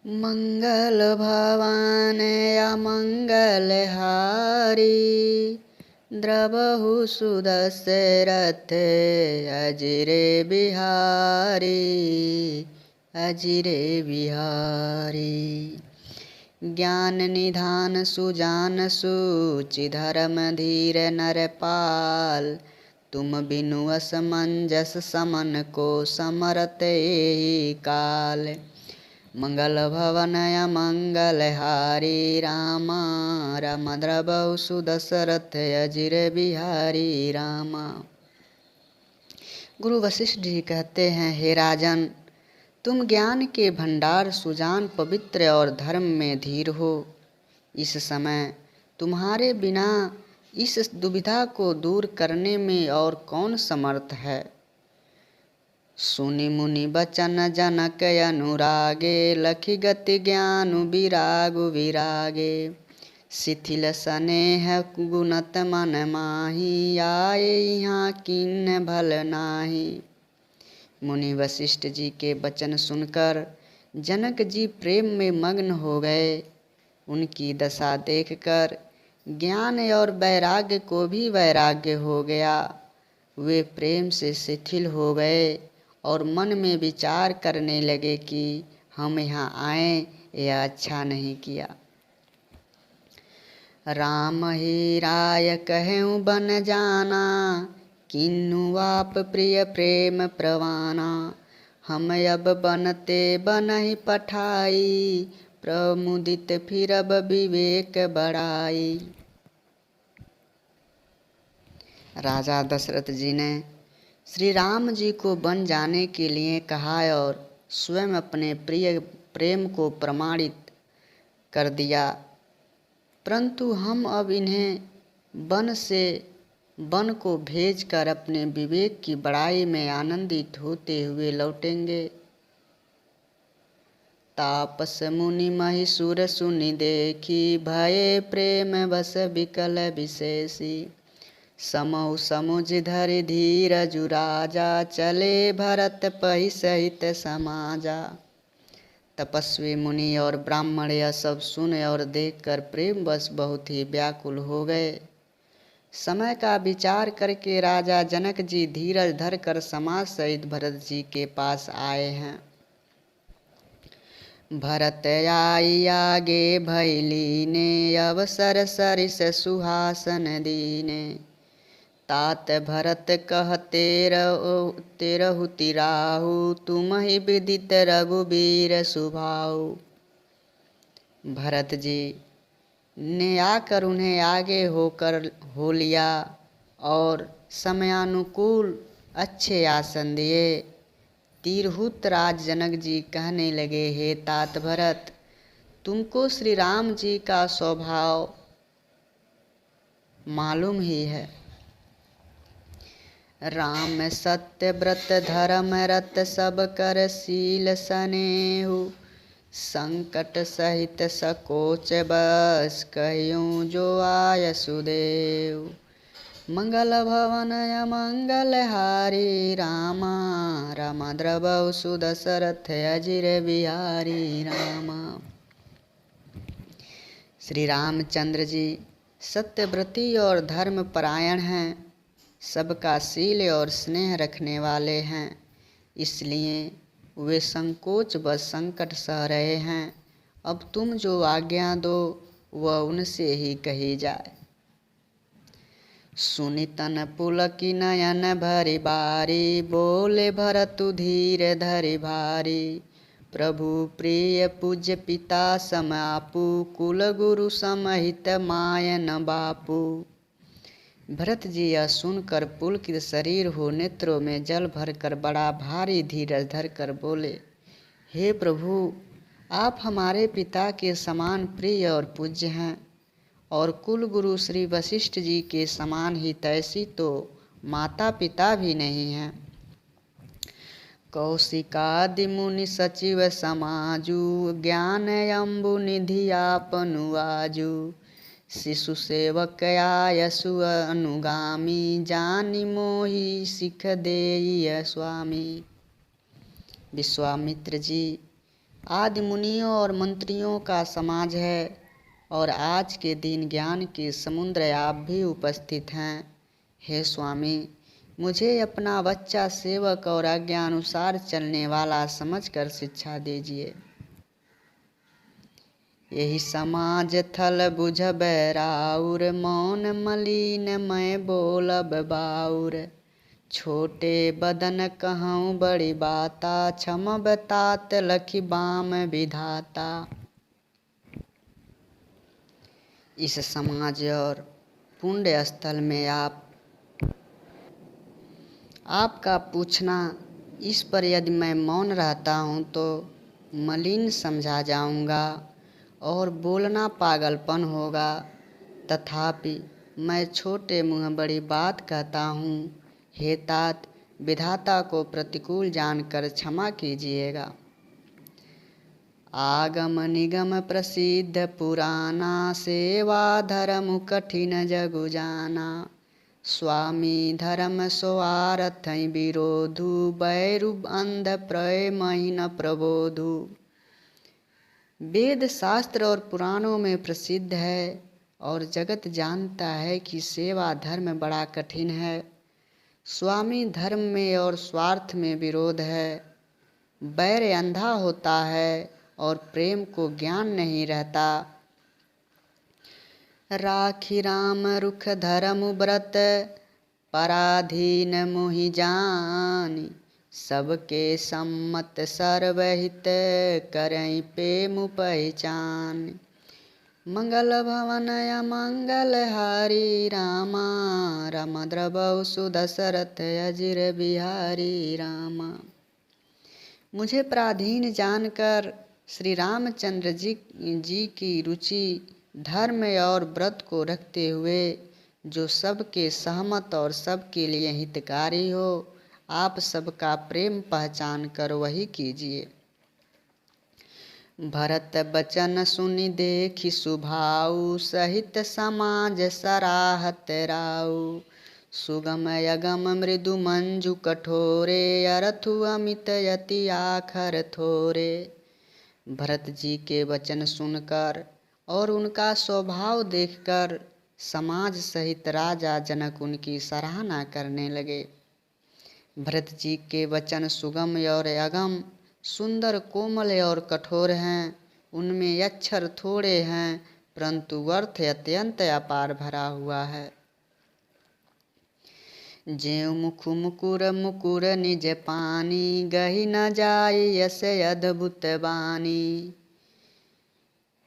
मंगल भवन अमंगलहारी द्रवहु सुदशरथ अजिरे बिहारी अजिरे बिहारी। ज्ञान निधान सुजान सुचि धर्म धीर नरपाल तुम बिनु असमंजस समन को समरत एहि काल। मंगल भवन अमंगलहारी रामा राम द्रवहु सुदशरथ अजिर बिहारी रामा। गुरु वशिष्ठ जी कहते हैं, हे राजन, तुम ज्ञान के भंडार सुजान पवित्र और धर्म में धीर हो। इस समय तुम्हारे बिना इस दुविधा को दूर करने में और कौन समर्थ है। सुनि मुनि बचन जनक अनुरागे लखि गति ज्ञानु विरागु विरागे। शिथिल स्नेह गुणत मन माही आए यहाँ किन्न भल नाही। मुनि वशिष्ठ जी के वचन सुनकर जनक जी प्रेम में मग्न हो गए। उनकी दशा देखकर ज्ञान और वैराग्य को भी वैराग्य हो गया। वे प्रेम से शिथिल हो गए और मन में विचार करने लगे कि हम यहाँ आए यह अच्छा नहीं किया। राम ही राय कहूँ बन जाना किन्नु आप प्रिय प्रेम प्रवाना। हम अब बनते बनहि पठाई प्रमुदित फिर अब विवेक बढ़ाई। राजा दशरथ जी ने श्री राम जी को बन जाने के लिए कहा और स्वयं अपने प्रिय प्रेम को प्रमाणित कर दिया। परंतु हम अब इन्हें वन को भेजकर अपने विवेक की बड़ाई में आनंदित होते हुए लौटेंगे। तापस मुनि महिषुर सुनि देखी भये प्रेम बस विकल विशेषी। समौ समुझ धरि धीरजु राजा चले भरत पहि सहित समाजा। तपस्वी मुनि और ब्राह्मण यह सब सुन और देखकर प्रेम बस बहुत ही व्याकुल हो गए। समय का विचार करके राजा जनक जी धीरज धरकर समाज सहित भरत जी के पास आए हैं। भरत आई आगे भैली ने अवसर सरिस सुहासन दीने। तात भरत कह तेरहु तिराहु तुम ही विदित रघुबीर सुभाऊ। भरत जी ने आकर उन्हें आगे हो लिया और समयानुकूल अच्छे आसन दिए। तिरहुत राज जनक जी कहने लगे, हे तात भरत, तुमको श्री राम जी का स्वभाव मालूम ही है। राम सत्य व्रत धर्म रत सब कर शील स्नेहु। संकट सहित सकोच बस कह्यूं जो आय सुदेव। मंगल भवन अमंगल हारी रामा राम द्रवहु सुदशरथ अजिर बिहारी रामा। श्री रामचंद्र जी सत्यव्रती और धर्म परायण हैं, सबका शील और स्नेह रखने वाले हैं, इसलिए वे संकोच व संकट सह रहे हैं। अब तुम जो आज्ञा दो वह उनसे ही कही जाए। सुनि तन पुलकी नयन भरि बारी बोले भरतु धीर धरि भारी। प्रभु प्रिय पूज्य पिता समापू कुल गुरु समहित माय न बापू। भरत जी यह सुनकर पुलकित शरीर हो नेत्रों में जल भरकर बड़ा भारी धीरज धरकर बोले, हे प्रभु, आप हमारे पिता के समान प्रिय और पूज्य हैं और कुल गुरु श्री वशिष्ठ जी के समान ही तैसी तो माता पिता भी नहीं हैं। कौशिकादि मुनि सचिव समाजू ज्ञान अम्बु निधि आपनु आजू। शिशु सेवक आयसु अनुगामी जानि मोहि सिख देय स्वामी। विश्वामित्र जी आदि मुनियों और मंत्रियों का समाज है और आज के दिन ज्ञान के समुद्र आप भी उपस्थित हैं। हे स्वामी, मुझे अपना बच्चा सेवक और आज्ञा अनुसार चलने वाला समझकर शिक्षा दीजिए। यही समाज थल बुझब राउर, मौन मलिन मैं बोलब बाउर। छोटे बदन कहूँ बड़ी बाता, क्षम तात लखी बाम विधाता। इस समाज और पुण्य स्थल में आपका पूछना इस पर यदि मैं मौन रहता हूँ तो मलिन समझा जाऊँगा और बोलना पागलपन होगा। तथापि मैं छोटे मुँह बड़ी बात कहता हूँ। हे तात, विधाता को प्रतिकूल जानकर क्षमा कीजिएगा। आगम निगम प्रसिद्ध पुराना, सेवा धर्म कठिन जगु जाना। स्वामी धर्म स्वार्थ विरोधु, बैरु अंध प्रय महीन प्रबोधु। वेद शास्त्र और पुराणों में प्रसिद्ध है और जगत जानता है कि सेवा धर्म बड़ा कठिन है। स्वामी धर्म में और स्वार्थ में विरोध है। बैर अंधा होता है और प्रेम को ज्ञान नहीं रहता। राखी राम रुख धर्म व्रत, पराधीन मोहि जानी। सबके सम्मत सर्वहित, करई प्रेम पहचान। मंगल भवन अमंगल हारी, रामा। राम द्रवौ सुदशरथ अजिर बिहारी रामा। मुझे पराधीन जानकर श्री रामचंद्र जी की रुचि धर्म और व्रत को रखते हुए, जो सबके सहमत और सबके लिए हितकारी हो, आप सबका प्रेम पहचान कर वही कीजिए। भरत बचन सुनि देखि सुभाऊ, सहित समाज सराहत राऊ। सुगम अगम मृदु मंजु कठोरे, अरथु अमित यति आखर थोरे। भरत जी के वचन सुनकर और उनका स्वभाव देखकर समाज सहित राजा जनक उनकी सराहना करने लगे। भरत जी के वचन सुगम और अगम, सुंदर, कोमल और कठोर हैं। उनमें अक्षर थोड़े हैं परंतु अर्थ अत्यंत अपार भरा हुआ है। ज्यों मुखु मुकुर मुकुर निज पानी, गही न जाय यस अद्भुत बानी।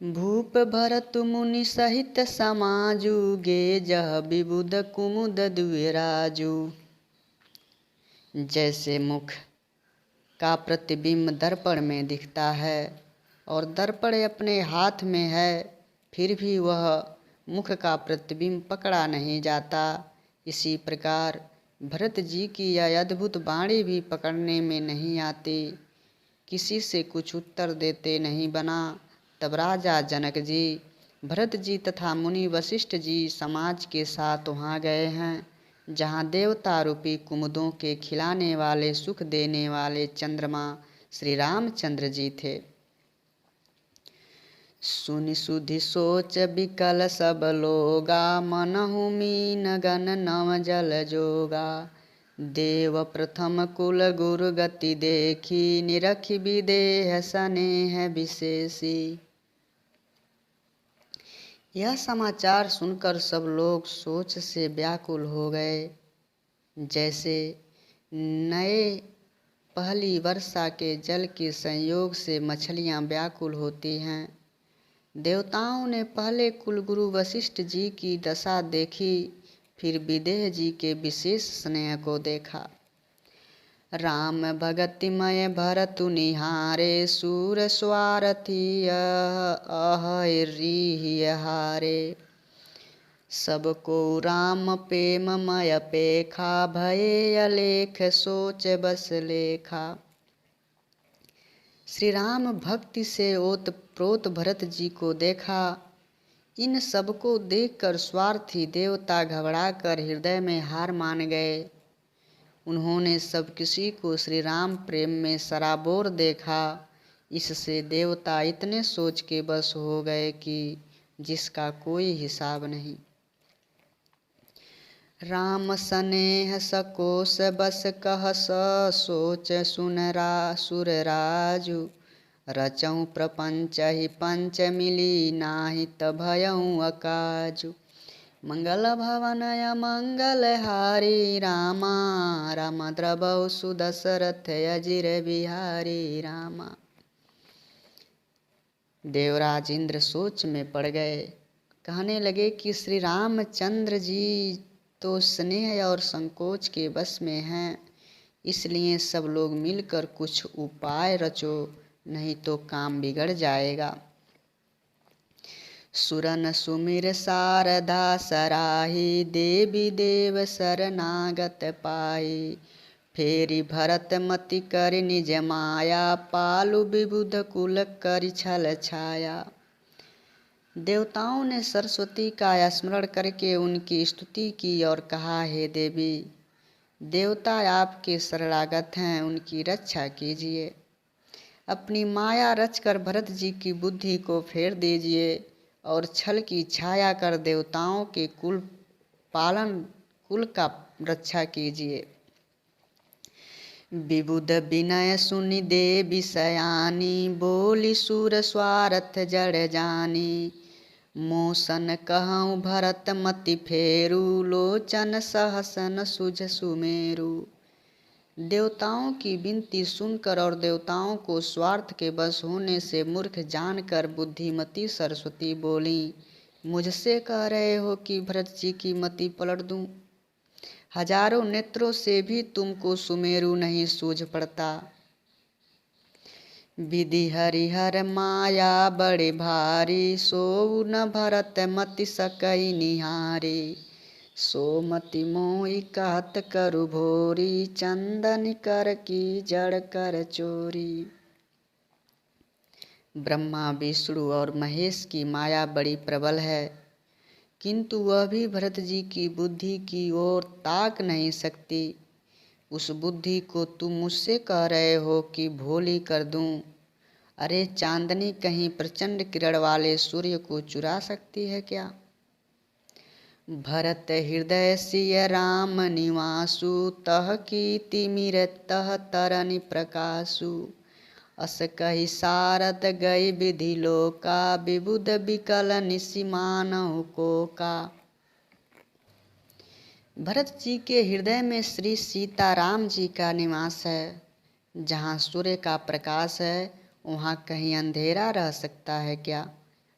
भूप भरत मुनि सहित समाजु, गे जह विबुध कुमुद द्विराजु। जैसे मुख का प्रतिबिंब दर्पण में दिखता है और दर्पण अपने हाथ में है, फिर भी वह मुख का प्रतिबिंब पकड़ा नहीं जाता, इसी प्रकार भरत जी की यह अद्भुत वाणी भी पकड़ने में नहीं आती। किसी से कुछ उत्तर देते नहीं बना। तब राजा जनक जी, भरत जी तथा मुनि वशिष्ठ जी समाज के साथ वहाँ गए हैं जहाँ देवता रूपी कुमुदों के खिलाने वाले, सुख देने वाले चंद्रमा श्री रामचंद्र जी थे। सुनि सुधि सोच विकल सब लोगा, मनहु मीन गन नव जल जोगा। देव प्रथम कुल गुरु गति देखी, निरखि विदेह स्नेह विशेषी। यह समाचार सुनकर सब लोग सोच से व्याकुल हो गए। जैसे नए पहली वर्षा के जल के संयोग से मछलियां व्याकुल होती हैं। देवताओं ने पहले कुलगुरु वशिष्ठ जी की दशा देखी, फिर विदेह जी के विशेष स्नेह को देखा। राम भगतिमय भरतु निहारे, सूर स्वारथी अहरि हारे। सबको राम प्रेममय पेखा, भये अलेख सोच बस लेखा। श्री राम भक्ति से ओतप्रोत भरत जी को देखा। इन सबको देखकर स्वार्थी देवता घबराकर हृदय में हार मान गए। उन्होंने सब किसी को श्री राम प्रेम में सराबोर देखा। इससे देवता इतने सोच के बस हो गए कि जिसका कोई हिसाब नहीं। राम सनेह सकोस बस कह सोच सुनरा सुर राजु। रचऊँ प्रपंच ही पंच मिली नाही त भयऊँ अकाजु। मंगल भवन मंगल हारी रामा। राम द्रबहु सुदशरथ अजिर बिहारी रामा। देवराज इंद्र सोच में पड़ गए। कहने लगे कि श्री रामचंद्र जी तो स्नेह और संकोच के बस में हैं, इसलिए सब लोग मिलकर कुछ उपाय रचो, नहीं तो काम बिगड़ जाएगा। सुरन सुमिर शारदा सराही। देवी देव शरणागत पाई। फेरी भरत मति कर निज माया। पालु विबुध कुल कर छल छाया। देवताओं ने सरस्वती का स्मरण करके उनकी स्तुति की और कहा, हे देवी, देवता आपके शरणागत हैं, उनकी रक्षा कीजिए। अपनी माया रचकर भरत जी की बुद्धि को फेर दीजिए और छल की छाया कर देवताओं के कुल का रक्षा कीजिए। विबुध विनय सुनि देवी सयानी। बोली सूर स्वार्थ जड़ जानी। मोसन कहऊँ भरत मति फेरू। लोचन सहसन सुझ सुमेरु। देवताओं की विनती सुनकर और देवताओं को स्वार्थ के बस होने से मूर्ख जानकर बुद्धिमती सरस्वती बोली, मुझसे कह रहे हो कि भरत जी की मति पलट दूं? हजारों नेत्रों से भी तुमको सुमेरु नहीं सूझ पड़ता। विधि हरिहर माया बड़े भारी। सोऊ न भरत मति सकई निहारी। सो मति मोहि कहत करु भोरी। चंदन कर की जड़ कर चोरी। ब्रह्मा विष्णु और महेश की माया बड़ी प्रबल है, किंतु वह भी भरत जी की बुद्धि की ओर ताक नहीं सकती। उस बुद्धि को तुम मुझसे कह रहे हो कि भोली कर दूं? अरे चांदनी कहीं प्रचंड किरण वाले सूर्य को चुरा सकती है क्या? भरत हृदय सिय राम निवासु। तह कीर्ति मिर तह तरनि प्रकाशु। अस कहि सारद गई विधि लोका। विबुध विकल निसि मानहु कोका। भरत जी के हृदय में श्री सीताराम जी का निवास है। जहाँ सूर्य का प्रकाश है, वहाँ कहीं अंधेरा रह सकता है क्या?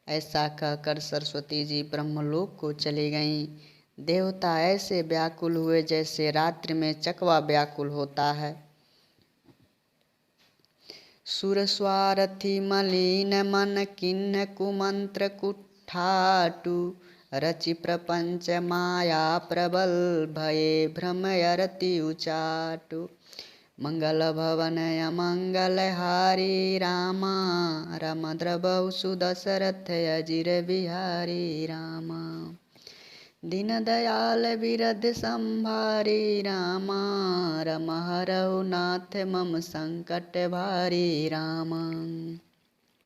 ऐसा कहकर सरस्वती जी ब्रह्मलोक को चली गईं। देवता ऐसे व्याकुल हुए जैसे रात्रि में चकवा व्याकुल होता है। सुर स्वार्थी मलिन मन किन्न कुमंत्र कुठाटु। रचि प्रपंच माया प्रबल भये भ्रमयरति उचाटु। मंगल भवन अमंगल हारी रामा। राम द्रबहु सुदशरथ अजिर बिहारी रामा। दीन दयाल बिरध संभारी रामा। राम हरहु नाथ मम संकट भारी रामा।